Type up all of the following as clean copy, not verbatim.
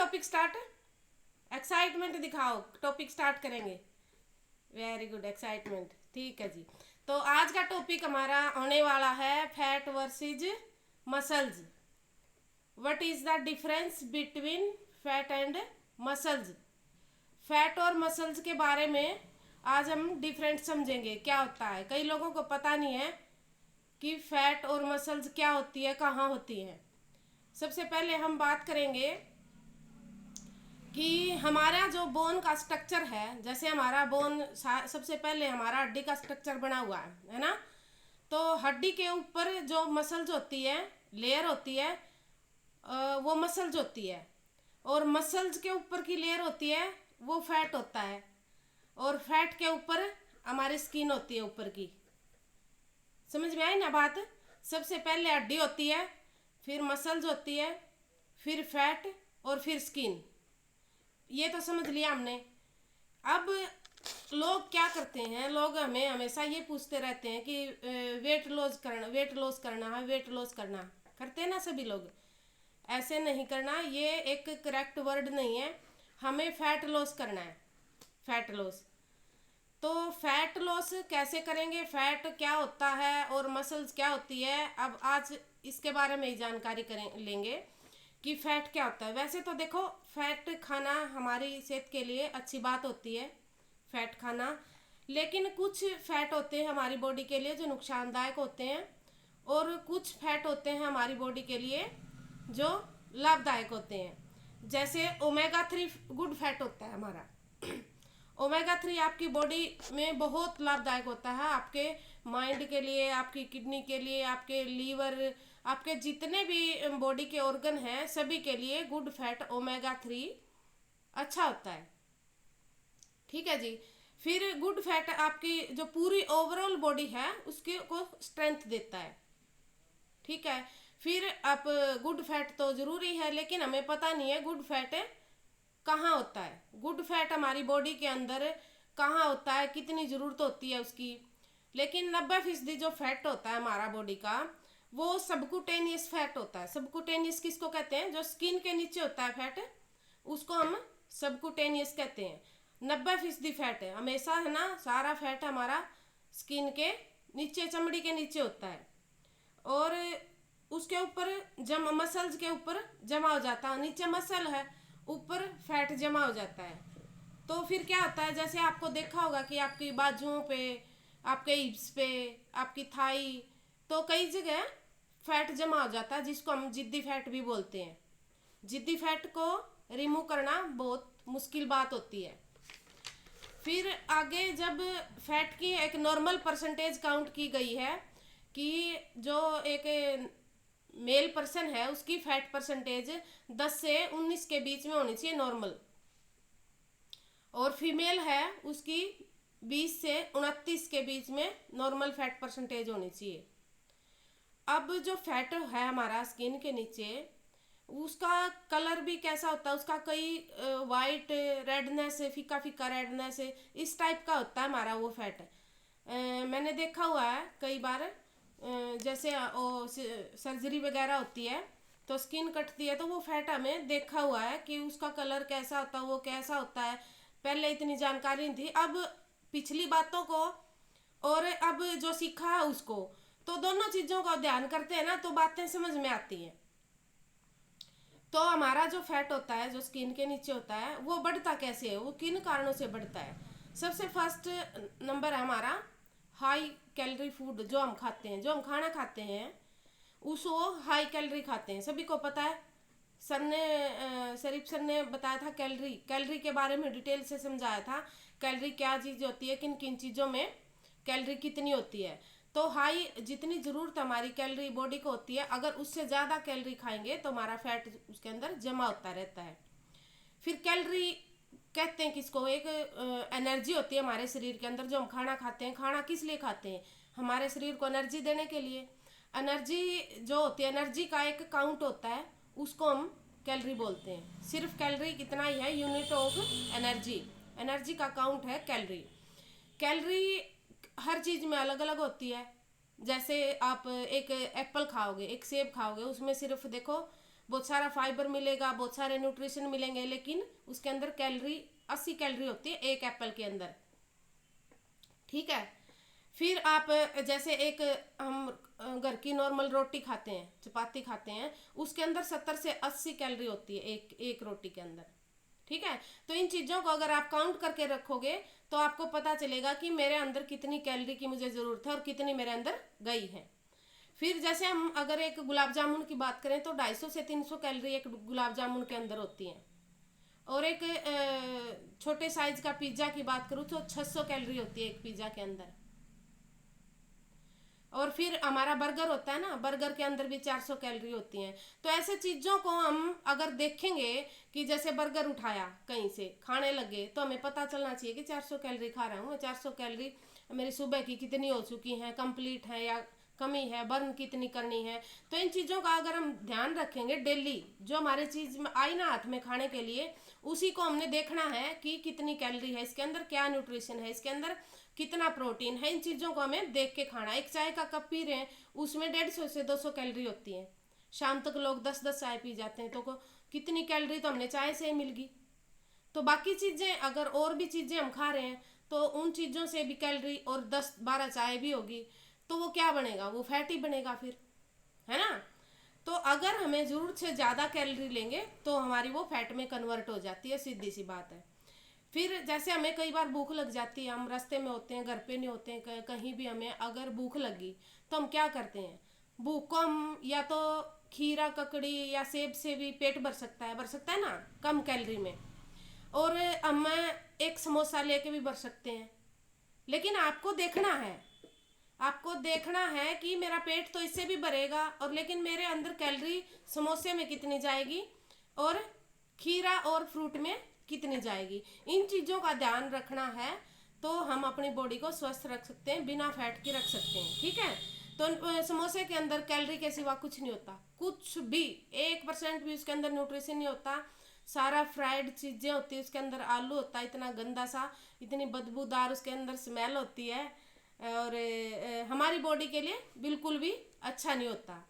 Topic start. Excitement दिखाओ, topic start करेंगे। Very good, excitement, ठीक है जी। तो आज का टॉपिक हमारा होने वाला है fat versus muscles. What is the difference between fat and muscles. Fat और मसल्स के बारे में आज हम डिफरेंट समझेंगे, क्या होता है। कई लोगों को पता नहीं है कि फैट और मसल्स क्या होती है, कहाँ होती है। सबसे पहले हम बात करेंगे कि हमारा जो बोन का स्ट्रक्चर है, जैसे हमारा बोन सबसे पहले हमारा हड्डी का स्ट्रक्चर बना हुआ है ना। तो हड्डी के ऊपर जो मसल्स होती है, लेयर होती है, वो मसल्स होती है। और मसल्स के ऊपर की लेयर होती है वो फैट होता है। और फैट के ऊपर हमारी स्किन होती है ऊपर की। समझ में आई ना बात। सबसे पहले हड्डी होती है, फिर मसल्स होती है, फिर फैट और फिर स्किन। ये तो समझ लिया हमने। अब लोग क्या करते हैं, लोग हमें हमेशा ये पूछते रहते हैं कि वेट लॉस करना, वेट लॉस करना है, वेट लॉस करना। करते हैं ना सभी लोग। ऐसे नहीं करना, ये एक करेक्ट वर्ड नहीं है। हमें फैट लॉस करना है, फैट लॉस। तो फैट लॉस कैसे करेंगे, फैट क्या होता है और मसल्स क्या होती है, अब आज इसके बारे में ही जानकारी करें लेंगे कि फैट क्या होता है। वैसे तो देखो, फैट खाना हमारी सेहत के लिए अच्छी बात होती है, फैट खाना। लेकिन कुछ फैट होते हैं हमारी बॉडी के लिए जो नुकसानदायक होते हैं, और कुछ फैट होते हैं हमारी बॉडी के लिए जो लाभदायक होते हैं। जैसे ओमेगा 3 गुड फैट होता है हमारा। ओमेगा 3 आपकी बॉडी में बहुत लाभदायक होता है, आपके माइंड के लिए, आपकी किडनी के लिए, आपके लीवर, आपके जितने भी बॉडी के ऑर्गन हैं सभी के लिए गुड फैट ओमेगा 3 अच्छा होता है। ठीक है जी। फिर गुड फैट आपकी जो पूरी ओवरऑल बॉडी है उसके को स्ट्रेंथ देता है। ठीक है। फिर आप गुड फैट तो जरूरी है, लेकिन हमें पता नहीं है गुड फैट कहाँ होता है। गुड फैट हमारी बॉडी के अंदर कहाँ होता है, कितनी ज़रूरत होती है उसकी। लेकिन 90% जो फैट होता है हमारा बॉडी का वो सबकुटेनियस फैट होता है। सबकुटेनियस किसको कहते हैं, जो स्किन के नीचे होता है फैट, उसको हम सबकुटेनियस कहते हैं। 90% फैट है हमेशा, है ना, सारा फैट हमारा स्किन के नीचे, चमड़ी के नीचे होता है। और उसके ऊपर मसल्स के ऊपर जमा हो जाता है। नीचे मसल है, ऊपर फैट जमा हो जाता है। तो फिर क्या होता है, जैसे आपको देखा होगा कि आपकी बाजुओं पे, आपके हिप्स पे, आपकी थाई, तो कई जगह फैट जमा हो जाता है जिसको हम जिद्दी फैट भी बोलते हैं। जिद्दी फैट को रिमूव करना बहुत मुश्किल बात होती है। फिर आगे जब फैट की एक नॉर्मल परसेंटेज काउंट की गई है कि जो एक मेल पर्सन है उसकी फैट परसेंटेज 10 से 19 के बीच में होनी चाहिए नॉर्मल, और फीमेल है उसकी 20 से 29 के बीच में नॉर्मल फैट परसेंटेज होनी चाहिए। अब जो फैट है हमारा स्किन के नीचे, उसका कलर भी कैसा होता है, उसका कई वाइट रेडनेस, फीका फीका रेडनेस, इस टाइप का होता है हमारा वो फैट। मैंने देखा हुआ है कई बार, जैसे सर्जरी वगैरह होती है तो स्किन कटती है, तो वो फैट हमें देखा हुआ है कि उसका कलर कैसा होता है, वो कैसा होता है। पहले इतनी जानकारी नहीं थी, अब पिछली बातों को और अब जो सीखा है उसको, तो दोनों चीज़ों का ध्यान करते हैं ना तो बातें समझ में आती हैं। तो हमारा जो फैट होता है जो स्किन के नीचे होता है वो बढ़ता कैसे है, वो किन कारणों से बढ़ता है। सबसे फर्स्ट नंबर है हमारा हाई कैलोरी फूड। जो हम खाते हैं, जो हम खाना खाते हैं उसको हाई कैलोरी खाते हैं, सभी को पता है। शरीफ सर ने बताया था कैलोरी, कैलोरी के बारे में डिटेल से समझाया था। कैलोरी क्या चीज़ होती है, किन किन चीज़ों में कैलोरी कितनी होती है। तो हाई जितनी ज़रूरत हमारी कैलोरी बॉडी को होती है, अगर उससे ज़्यादा कैलोरी खाएंगे तो हमारा फैट उसके अंदर जमा होता रहता है। फिर कैलोरी कहते हैं किसको, एक एनर्जी होती है हमारे शरीर के अंदर। जो हम खाना खाते हैं, खाना किस लिए खाते हैं, हमारे शरीर को एनर्जी देने के लिए। एनर्जी जो होती है, एनर्जी का एक काउंट होता है, उसको हम कैलोरी बोलते हैं। सिर्फ कैलोरी कितना ही है, यूनिट ऑफ एनर्जी, एनर्जी का काउंट है कैलोरी। कैलोरी हर चीज़ में अलग अलग होती है। जैसे आप एक एप्पल खाओगे, एक सेब खाओगे, उसमें सिर्फ देखो बहुत सारा फाइबर मिलेगा, बहुत सारे न्यूट्रिशन मिलेंगे, लेकिन उसके अंदर कैलोरी 80 कैलोरी होती है एक एप्पल के अंदर। ठीक है। फिर आप जैसे एक हम घर की नॉर्मल रोटी खाते हैं, चपाती खाते हैं, उसके अंदर 70 से 80 कैलोरी होती है एक रोटी के अंदर। ठीक है। तो इन चीज़ों को अगर आप काउंट करके रखोगे तो आपको पता चलेगा कि मेरे अंदर कितनी कैलोरी की मुझे ज़रूरत है और कितनी मेरे अंदर गई है। फिर जैसे हम अगर एक गुलाब जामुन की बात करें तो 250 से 300 कैलोरी एक गुलाब जामुन के अंदर होती हैं। और एक छोटे साइज का पिज्ज़ा की बात करूँ तो 600 कैलोरी होती है एक पिज्ज़ा के अंदर। और फिर हमारा बर्गर होता है ना, बर्गर के अंदर भी 400 कैलोरी होती हैं। तो ऐसे चीज़ों को हम अगर देखेंगे कि जैसे बर्गर उठाया कहीं से खाने लगे तो हमें पता चलना चाहिए कि 400 कैलोरी खा रहा हूँ, 400 कैलोरी मेरी सुबह की कितनी हो चुकी हैं, कंप्लीट है या कमी है, बर्न कितनी करनी है। तो इन चीज़ों का अगर हम ध्यान रखेंगे डेली, जो हमारे चीज़ में आई ना हाथ में खाने के लिए, उसी को हमने देखना है कि कितनी कैलोरी है इसके अंदर, क्या न्यूट्रिशन है इसके अंदर, कितना प्रोटीन है। इन चीज़ों को हमें देख के खाना। एक चाय का कप पी रहे हैं उसमें 150 से 200 कैलोरी होती है। शाम तक लोग 10-10 चाय पी जाते हैं, तो कितनी कैलोरी तो हमने चाय से ही मिल गई। तो बाकी चीज़ें अगर और भी चीज़ें हम खा रहे हैं तो उन चीज़ों से भी कैलोरी, और 10-12 चाय भी होगी तो वो क्या बनेगा, वो फैट ही बनेगा फिर, है ना। तो अगर हमें ज़रूरत से ज़्यादा कैलोरी लेंगे तो हमारी वो फैट में कन्वर्ट हो जाती है, सीधी सी बात है। फिर जैसे हमें कई बार भूख लग जाती है, हम रास्ते में होते हैं, घर पे नहीं होते हैं, कहीं भी हमें अगर भूख लगी तो हम क्या करते हैं, भूख को हम या तो खीरा, ककड़ी या सेब से भी पेट भर सकता है ना कम कैलोरी में, और हम एक समोसा लेके भी भर सकते हैं। लेकिन आपको देखना है कि मेरा पेट तो इससे भी भरेगा, और लेकिन मेरे अंदर कैलोरी समोसे में कितनी जाएगी और खीरा और फ्रूट में कितनी जाएगी। इन चीज़ों का ध्यान रखना है तो हम अपनी बॉडी को स्वस्थ रख सकते हैं, बिना फैट के रख सकते हैं। ठीक है। तो समोसे के अंदर कैलोरी के सिवा कुछ नहीं होता, कुछ भी 1% भी उसके अंदर न्यूट्रिशन नहीं होता। सारा फ्राइड चीज़ें होती है उसके अंदर, आलू होता है इतना गंदा सा, इतनी बदबूदार उसके अंदर स्मेल होती है, और हमारी बॉडी के लिए बिल्कुल भी अच्छा नहीं होता।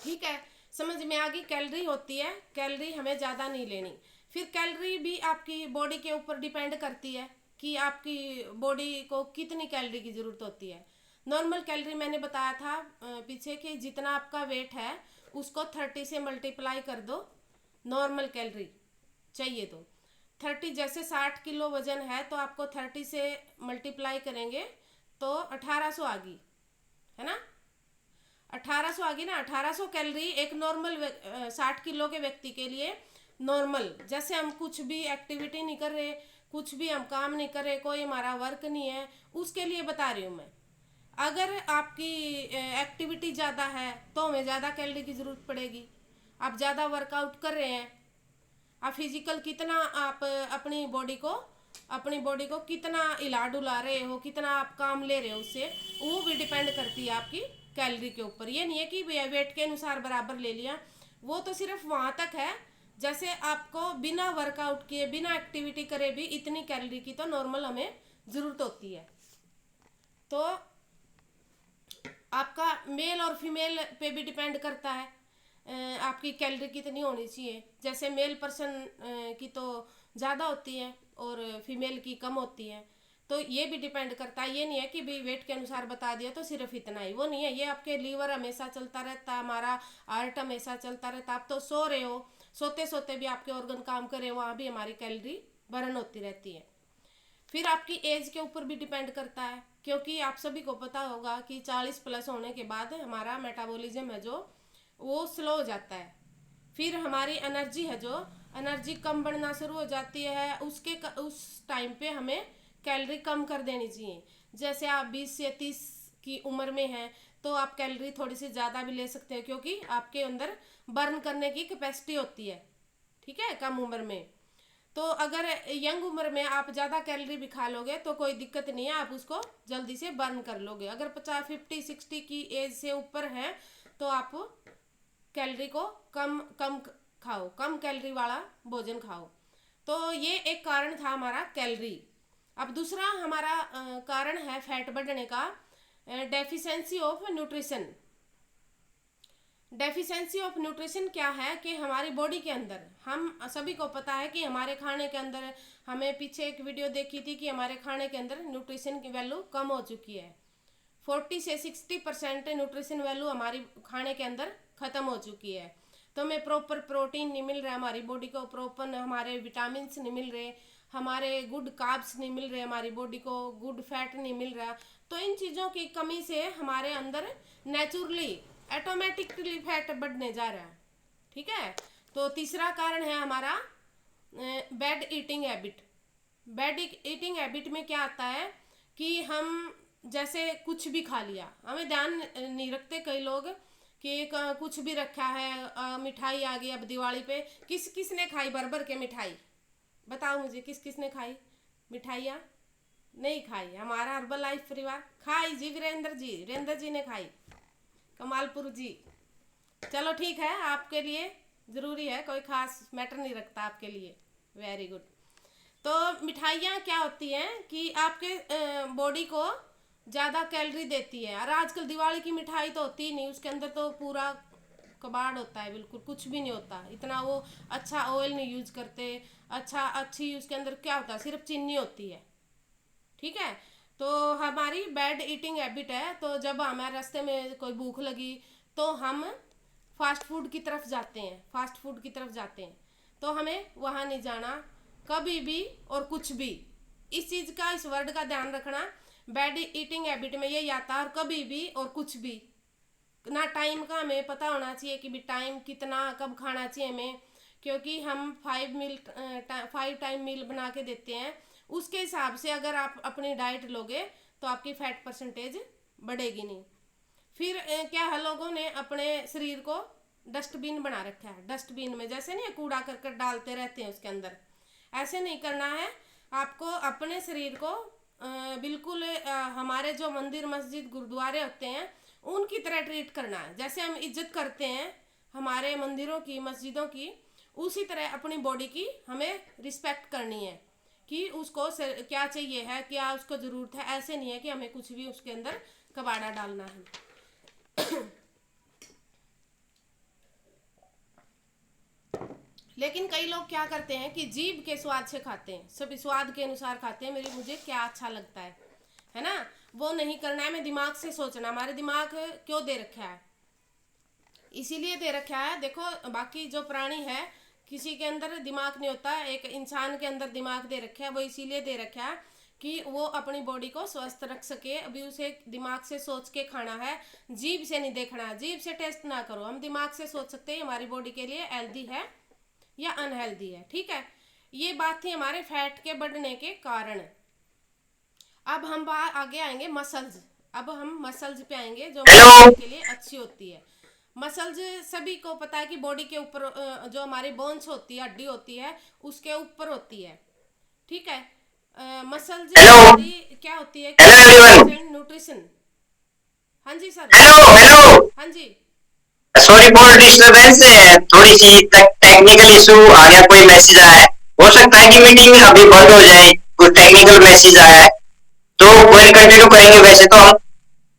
ठीक है, समझ में आ गई। कैलोरी होती है, कैलोरी हमें ज़्यादा नहीं लेनी। फिर कैलोरी भी आपकी बॉडी के ऊपर डिपेंड करती है कि आपकी बॉडी को कितनी कैलोरी की ज़रूरत होती है। नॉर्मल कैलोरी मैंने बताया था पीछे कि जितना आपका वेट है उसको 30 से मल्टीप्लाई कर दो, नॉर्मल कैलोरी चाहिए तो 30, जैसे 60 किलो वजन है तो आपको 30 से मल्टीप्लाई करेंगे तो 1800 आ गई, है ना। 1800 आ गई ना। 1800 कैलोरी एक नॉर्मल 60 किलो के व्यक्ति के लिए नॉर्मल, जैसे हम कुछ भी एक्टिविटी नहीं कर रहे, कुछ भी हम काम नहीं कर रहे, कोई हमारा वर्क नहीं है, उसके लिए बता रही हूँ मैं। अगर आपकी एक्टिविटी ज़्यादा है तो हमें ज़्यादा कैलोरी की ज़रूरत पड़ेगी। आप ज़्यादा वर्कआउट कर रहे हैं, आप फिजिकल कितना आप अपनी बॉडी को कितना हिला डुला रहे हो, कितना आप काम ले रहे हो, उससे वो भी डिपेंड करती है आपकी कैलोरी के ऊपर। ये नहीं है कि वेट के अनुसार बराबर ले लिया, वो तो सिर्फ वहाँ तक है जैसे आपको बिना वर्कआउट किए, बिना एक्टिविटी करे भी इतनी कैलोरी की तो नॉर्मल हमें ज़रूरत होती है। तो आपका मेल और फीमेल पे भी डिपेंड करता है आपकी कैलोरी कितनी होनी चाहिए। जैसे मेल पर्सन की तो ज़्यादा होती है और फीमेल की कम होती है, तो ये भी डिपेंड करता है। ये नहीं है कि भाई वेट के अनुसार बता दिया तो सिर्फ इतना ही, वो नहीं है। ये आपके लीवर हमेशा चलता रहता है, हमारा हार्ट हमेशा चलता रहता है। आप तो सो रहे हो, सोते सोते भी आपके ऑर्गन काम कर रहे हो, वहाँ भी हमारी कैलोरी बर्न होती रहती है। फिर आपकी एज के ऊपर भी डिपेंड करता है, क्योंकि आप सभी को पता होगा कि 40 प्लस होने के बाद हमारा मेटाबॉलिज्म है जो वो स्लो हो जाता है। फिर हमारी एनर्जी है जो एनर्जी कम बढ़ना शुरू हो जाती है, उस टाइम पे हमें कैलोरी कम कर देनी चाहिए। जैसे आप 20 से 30 की उम्र में हैं तो आप कैलोरी थोड़ी सी ज़्यादा भी ले सकते हैं, क्योंकि आपके अंदर बर्न करने की कैपेसिटी होती है। ठीक है, कम उम्र में। तो अगर यंग उम्र में आप ज़्यादा कैलोरी भी खा लोगे तो कोई दिक्कत नहीं है, आप उसको जल्दी से बर्न कर लोगे। अगर 50-50-60 की एज से ऊपर है तो आप कैलोरी को कम कम खाओ, कम कैलोरी वाला भोजन खाओ। तो ये एक कारण था हमारा कैलोरी। अब दूसरा हमारा कारण है फैट बढ़ने का, deficiency of nutrition. Deficiency of nutrition क्या है कि हमारी बॉडी के अंदर, हम सभी को पता है कि हमारे खाने के अंदर, हमें पीछे एक वीडियो देखी थी कि हमारे खाने के अंदर न्यूट्रिशन की वैल्यू कम हो चुकी है। 40 से 60% न्यूट्रिशन वैल्यू हमारी खाने के अंदर ख़त्म हो चुकी है। तो हमें प्रॉपर प्रोटीन नहीं मिल रहा है, हमारी बॉडी को प्रॉपर हमारे विटामिन नहीं मिल रहे, हमारे गुड कार्ब्स नहीं मिल रहे, हमारी बॉडी को गुड फैट नहीं मिल रहा। तो इन चीज़ों की कमी से हमारे अंदर नेचुरली ऑटोमेटिकली फैट बढ़ने जा रहा है। ठीक है। तो तीसरा कारण है हमारा bad eating habit. Bad eating habit में क्या आता है कि हम जैसे कुछ भी खा लिया, हमें ध्यान नहीं रखते कई लोग कि कुछ भी रखा है, मिठाई आ गई अब दिवाली पे, किसने खाई भर भर के मिठाई, बताओ मुझे किसने खाई मिठाइयाँ? नहीं खाई। हमारा हर्बल लाइफ परिवार खाई जी, वीरेंद्र जी ने खाई, कमालपुर जी। चलो ठीक है, आपके लिए ज़रूरी है, कोई खास मैटर नहीं रखता आपके लिए, वेरी गुड। तो मिठाइयाँ क्या होती हैं कि आपके बॉडी को ज़्यादा कैलोरी देती है। और आजकल दिवाली की मिठाई तो होती ही नहीं, उसके अंदर तो पूरा कबाड़ होता है, बिल्कुल कुछ भी नहीं होता, इतना वो अच्छा ऑयल नहीं यूज करते, अच्छी उसके अंदर क्या होता है, सिर्फ चीनी होती है। ठीक है। तो हमारी बैड ईटिंग हैबिट है। तो जब हमारे रास्ते में कोई भूख लगी तो हम फास्ट फूड की तरफ जाते हैं, तो हमें वहाँ नहीं जाना कभी भी और कुछ भी। इस चीज़ का, इस वर्ड का ध्यान रखना। बैड ईटिंग हैबिट में यही आता है, और कभी भी और कुछ भी ना, टाइम का हमें पता होना चाहिए कि भी टाइम कितना कब खाना चाहिए हमें, क्योंकि हम 5 टाइम मील बना के देते हैं, उसके हिसाब से अगर आप अपनी डाइट लोगे तो आपकी फैट परसेंटेज बढ़ेगी नहीं। फिर क्या है, लोगों ने अपने शरीर को डस्टबिन बना रखा है। डस्टबिन में जैसे नहीं कूड़ा करकट डालते रहते हैं उसके अंदर, ऐसे नहीं करना है। आपको अपने शरीर को बिल्कुल हमारे जो मंदिर मस्जिद गुरुद्वारे होते हैं उनकी तरह ट्रीट करना है। जैसे हम इज्जत करते हैं हमारे मंदिरों की, मस्जिदों की, उसी तरह अपनी बॉडी की हमें रिस्पेक्ट करनी है कि उसको क्या चाहिए है, क्या उसको ज़रूरत है। ऐसे नहीं है कि हमें कुछ भी उसके अंदर कबाड़ा डालना है। लेकिन कई लोग क्या करते हैं कि जीभ के स्वाद से खाते हैं, सभी स्वाद के अनुसार खाते हैं, मुझे क्या अच्छा लगता है ना, वो नहीं करना है। हमें दिमाग से सोचना, हमारे दिमाग क्यों दे रखा है, इसीलिए दे रखा है। देखो बाकी जो प्राणी है किसी के अंदर दिमाग नहीं होता, एक इंसान के अंदर दिमाग दे रखा है, वो इसीलिए दे रखा है कि वो अपनी बॉडी को स्वस्थ रख सके। अभी उसे दिमाग से सोच के खाना है, जीभ से नहीं देखना है, जीभ से टेस्ट ना करो। हम दिमाग से सोच सकते हैं हमारी बॉडी के लिए हेल्दी है या अनहेल्दी है। ठीक है। ये बात थी हमारे फैट के बढ़ने के कारण। अब हम आगे आएंगे मसल्स। अब हम मसल्स पे आएंगे जो बॉडी के लिए अच्छी होती है। मसल्स सभी को पता है कि बॉडी के ऊपर जो हमारी बोन्स होती है, हड्डी होती है, उसके ऊपर होती है। ठीक है। मसल्स हमारी क्या होती है कि न्यूट्रिशन। हाँ जी सर। हेलो। हाँ जी। सॉरी फॉर डिस्टरबेंस, थोड़ी सी टेक्निकल इशू आ गया, कोई मैसेज आया है, हो सकता है कि मीटिंग अभी बंद हो जाए, कुछ टेक्निकल मैसेज आया है, तो कोई कंटिन्यू करेंगे। वैसे तो हम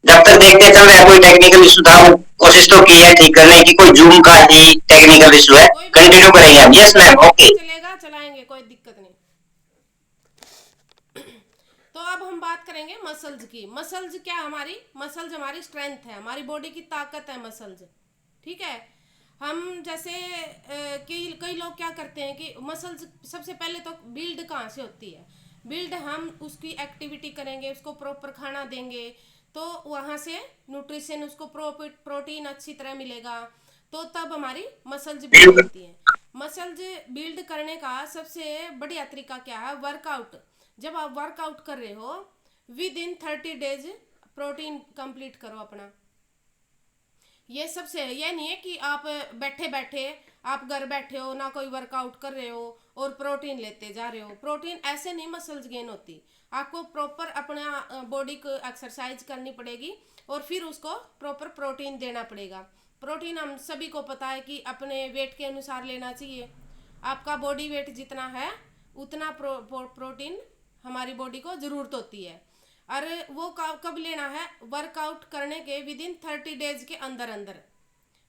जब तक देखते चल रहे हैं, कोई टेक्निकल इशू था, वो कोशिश तो की है ठीक करने की, कोई जूम का ही टेक्निकल इशू है, कोई बात कंटिन्यू नहीं, करेंगे हम। Yes ma'am, okay. चलेगा, चलाएंगे, कोई दिक्कत नहीं। तो अब हम बात करेंगे मसल्स की। मसल्स क्या, मसल्स हमारी स्ट्रेंथ है, हमारी बॉडी की ताकत है मसल्स। ठीक है। हम जैसे कई लोग क्या करते हैं कि मसल्स सबसे पहले तो बिल्ड कहाँ से होती है, बिल्ड हम उसकी एक्टिविटी करेंगे, उसको प्रॉपर खाना देंगे, तो वहाँ से न्यूट्रिशन, उसको प्रोटीन अच्छी तरह मिलेगा, तो तब हमारी मसल्स बिल्ड होती हैं। मसल्स बिल्ड करने का सबसे बढ़िया तरीका क्या है, वर्कआउट। जब आप वर्कआउट कर रहे हो with in 30 days protein complete करो अपना। ये सबसे, ये नहीं है कि आप बैठे बैठे, आप घर बैठे हो ना कोई वर्कआउट कर रहे हो और प्रोटीन लेते जा रहे हो। प्रोटीन ऐसे नहीं मसल्स गेन होती, आपको प्रॉपर अपना बॉडी को एक्सरसाइज करनी पड़ेगी और फिर उसको प्रॉपर प्रोटीन देना पड़ेगा। प्रोटीन हम सभी को पता है कि अपने वेट के अनुसार लेना चाहिए। आपका बॉडी वेट जितना है उतना प्रोटीन हमारी बॉडी को ज़रूरत होती है। और वो कब लेना है, वर्कआउट करने के विद इन 30 डेज के अंदर अंदर।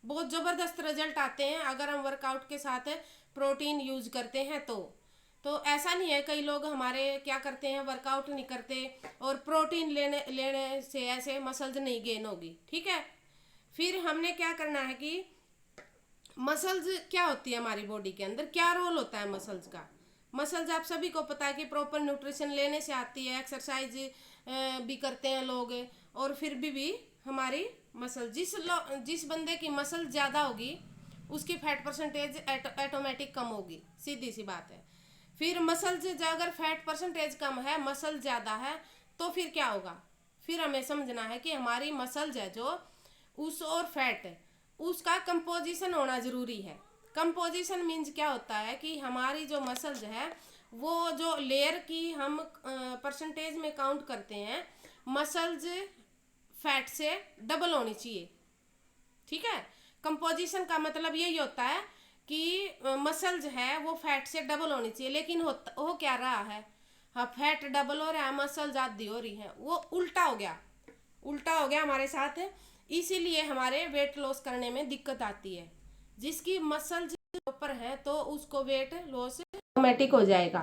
बहुत ज़बरदस्त रिजल्ट आते हैं अगर हम वर्कआउट के साथ प्रोटीन यूज करते हैं तो ऐसा नहीं है, कई लोग हमारे क्या करते हैं, वर्कआउट नहीं करते और प्रोटीन लेने से ऐसे मसल्स नहीं गेन होगी। ठीक है, फिर हमने क्या करना है कि मसल्स क्या होती है हमारी बॉडी के अंदर, क्या रोल होता है मसल्स का। मसल्स आप सभी को पता है कि प्रॉपर न्यूट्रिशन लेने से आती है, एक्सरसाइज भी करते हैं लोग और फिर भी हमारी मसल जिस बंदे की मसल ज़्यादा होगी उसकी फैट परसेंटेज ऑटोमेटिक कम होगी, सीधी सी बात है। फिर मसल्स अगर फैट परसेंटेज कम है, मसल ज़्यादा है, तो फिर क्या होगा, फिर हमें समझना है कि हमारी मसल्स है जो उस और फैट उसका कंपोजिशन होना ज़रूरी है। कंपोजिशन मीन्स क्या होता है कि हमारी जो मसल्स है वो जो लेयर की हम परसेंटेज में काउंट करते हैं, मसल्स फैट से डबल होनी चाहिए। ठीक है, कंपोजिशन का मतलब यही होता है कि मसल्स है वो फैट से डबल होनी चाहिए, लेकिन हो क्या रहा है, हाँ फैट डबल हो रहा है, मसल्स आधी हो रही है, वो उल्टा हो गया हमारे साथ। इसीलिए हमारे वेट लॉस करने में दिक्कत आती है। जिसकी मसल्स ऊपर है तो उसको वेट लॉस ऑटोमेटिक हो जाएगा।